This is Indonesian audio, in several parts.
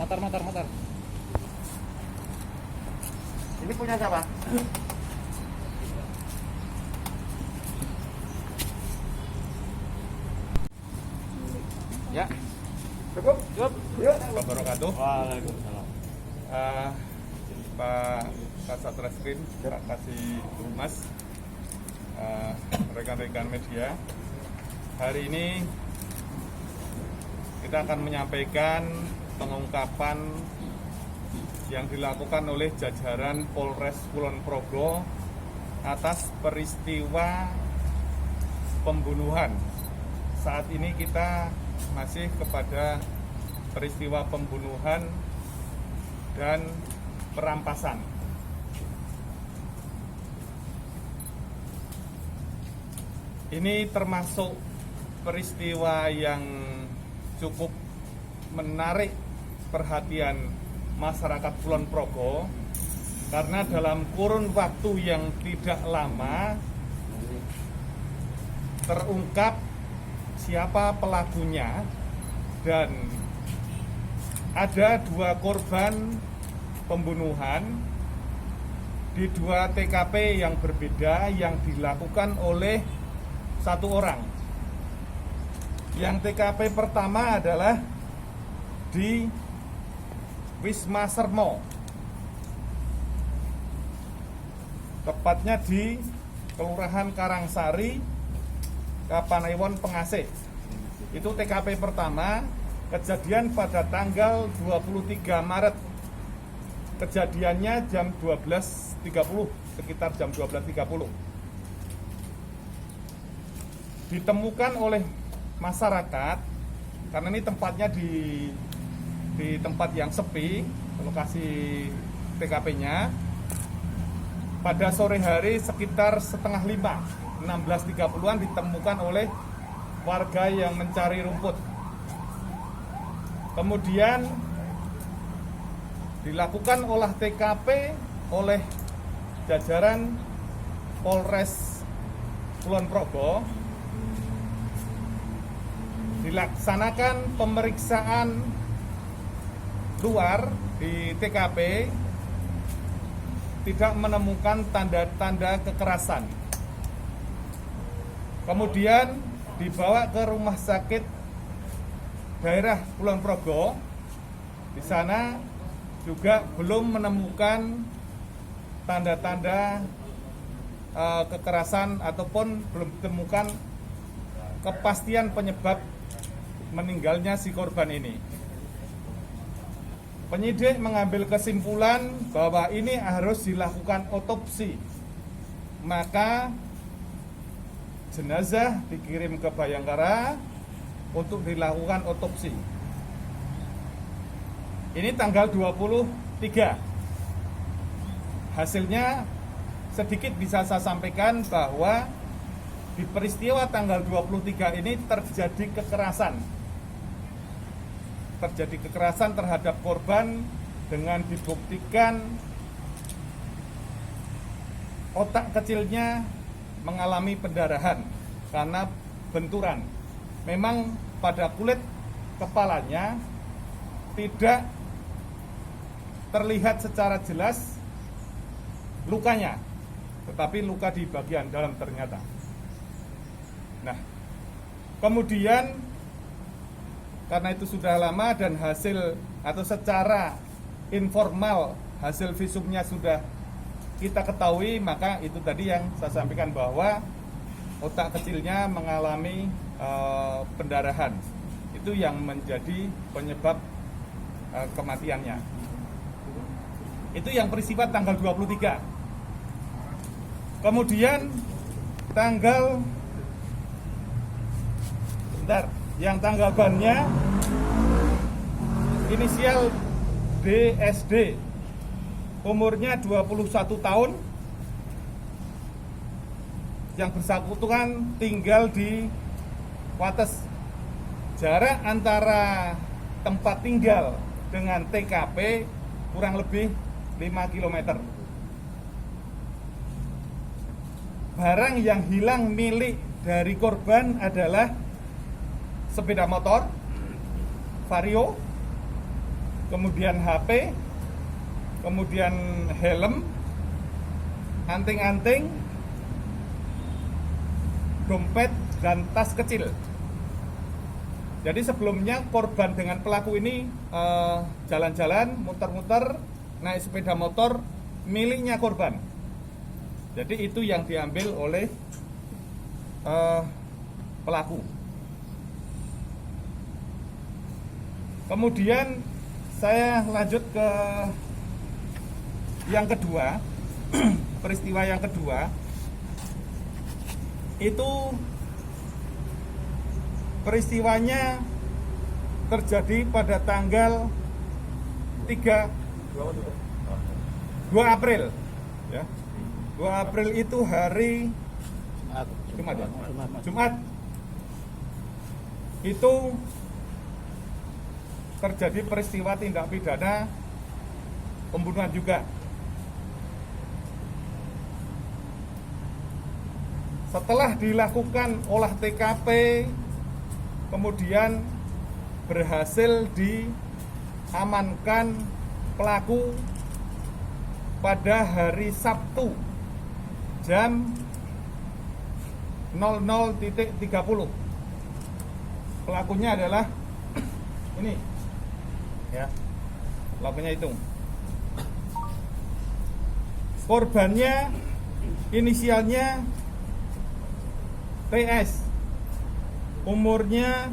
Motor. Ini punya siapa? Ya. Cukup? Yuk. Yuk. Wabarakatuh. Waalaikumsalam. Pak Kasat Reskrim, Pak Kasih Humas, rekan-rekan media. Hari ini kita akan menyampaikan pengungkapan yang dilakukan oleh jajaran Polres Kulon Progo atas peristiwa pembunuhan. Saat ini kita masih kepada peristiwa pembunuhan dan perampasan. Ini termasuk peristiwa yang cukup menarik perhatian masyarakat Kulon Progo karena dalam kurun waktu yang tidak lama terungkap siapa pelakunya dan ada 2 korban pembunuhan di 2 TKP yang berbeda yang dilakukan oleh 1 orang. Yang TKP pertama adalah di Wisma Sermo, tepatnya di Kelurahan Karangsari, Kapanewon, Pengasih. Itu TKP pertama, kejadian pada tanggal 23 Maret. Kejadiannya jam 12.30, sekitar jam 12.30. Ditemukan oleh masyarakat, karena ini tempatnya di tempat yang sepi, lokasi TKP-nya. Pada sore hari sekitar 4:30, 16.30-an ditemukan oleh warga yang mencari rumput. Kemudian dilakukan olah TKP oleh jajaran Polres Kulon Progo. Dilaksanakan pemeriksaan luar di TKP, tidak menemukan tanda-tanda kekerasan. Kemudian dibawa ke rumah sakit daerah Kulon Progo. Di sana juga belum menemukan tanda-tanda kekerasan ataupun belum ditemukan kepastian penyebab meninggalnya si korban ini. Penyidik mengambil kesimpulan bahwa ini harus dilakukan otopsi. Maka jenazah dikirim ke Bayangkara untuk dilakukan otopsi. Ini tanggal 23. Hasilnya sedikit bisa saya sampaikan bahwa di peristiwa tanggal 23 ini terjadi kekerasan terhadap korban dengan dibuktikan otak kecilnya mengalami pendarahan karena benturan. Memang pada kulit kepalanya tidak terlihat secara jelas lukanya, tetapi luka di bagian dalam ternyata. Nah, kemudian karena itu sudah lama dan hasil atau secara informal hasil visumnya sudah kita ketahui, maka itu tadi yang saya sampaikan bahwa otak kecilnya mengalami pendarahan. Itu yang menjadi penyebab kematiannya. Itu yang peristiwa tanggal 23. Kemudian yang tanggapannya inisial DSD, umurnya 21 tahun, yang bersangkutan tinggal di Wates. Jarak antara tempat tinggal dengan TKP kurang lebih 5 km. Barang yang hilang milik dari korban adalah sepeda motor Vario, kemudian HP, kemudian helm, anting-anting, dompet, dan tas kecil. Jadi sebelumnya korban dengan pelaku ini jalan-jalan, muter-muter, naik sepeda motor miliknya korban. Jadi itu yang diambil oleh pelaku. Kemudian saya lanjut ke yang kedua. Peristiwa yang kedua itu peristiwanya terjadi pada tanggal 2 April ya. 2 April itu hari Jumat ya? Jumat. Itu terjadi peristiwa tindak pidana pembunuhan juga. Setelah dilakukan olah TKP, kemudian berhasil diamankan pelaku pada hari Sabtu jam 00.30. Pelakunya adalah ini ya, pelakunya itu. Korbannya inisialnya TS, umurnya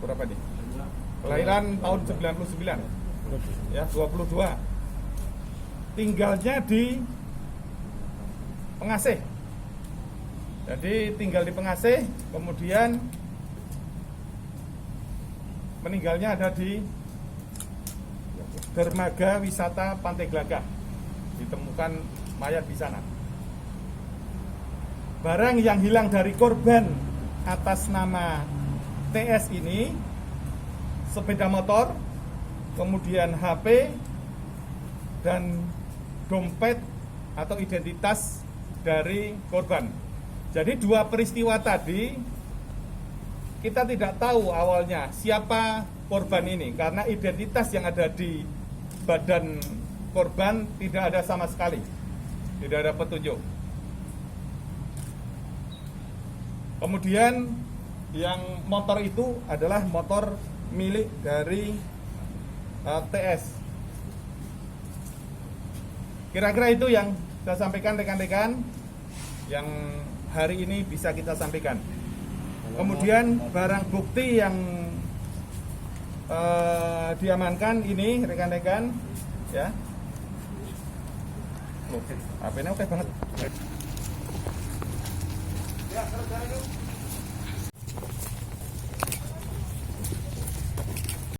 berapa nih? Kelahiran tahun 99 ya, 22. Tinggalnya di Pengasih. Jadi tinggal di Pengasih, kemudian meninggalnya ada di Dermaga Wisata Pantai Glagah. Ditemukan mayat di sana. Barang yang hilang dari korban atas nama TS ini sepeda motor, kemudian HP, dan dompet atau identitas dari korban. Jadi dua peristiwa tadi kita tidak tahu awalnya siapa korban ini karena identitas yang ada di badan korban tidak ada sama sekali, tidak ada petunjuk. Kemudian yang motor itu adalah motor milik dari TS. Kira-kira itu yang saya sampaikan rekan-rekan, yang hari ini bisa kita sampaikan. Kemudian barang bukti yang diamankan ini rekan-rekan ya. HP-nya oke banget. Ya,